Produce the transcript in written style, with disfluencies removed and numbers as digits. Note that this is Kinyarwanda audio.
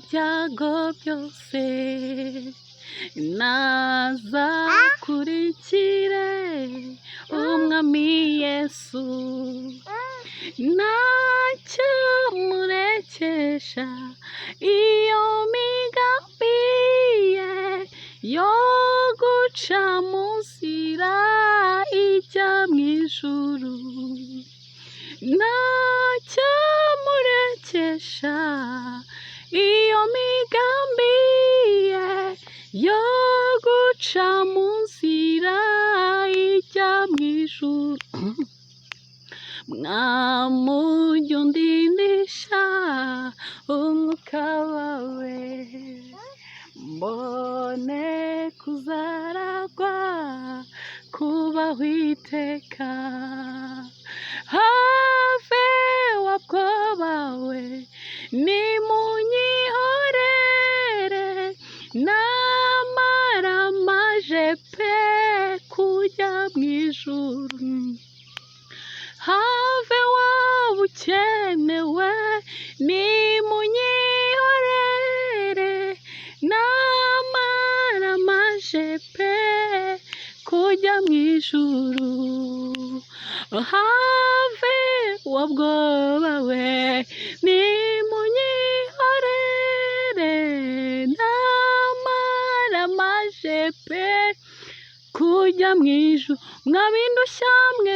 ibyago byose nazakurikire umwami Yesu, ntacyo murekesha iyo migambi ye yo guca mu nzira ijya mu ijuru, ntacyo murekesha iyo migambi ye yo guca mu nzira ijya mu ijuru. Mwamujya undindisha umwuka wawe, mbone kuzaragwa kubaho iteka. Have wabwoba we nimunyihorere, namara maje pe kujya mu ijuru. Have waba ukenewe nimunyihorere, namara maje pe kujya mu ijuru. Have wabwoba we nimunyihorere, namara maje pe kujya mu ijuru. Mwabindushya mwe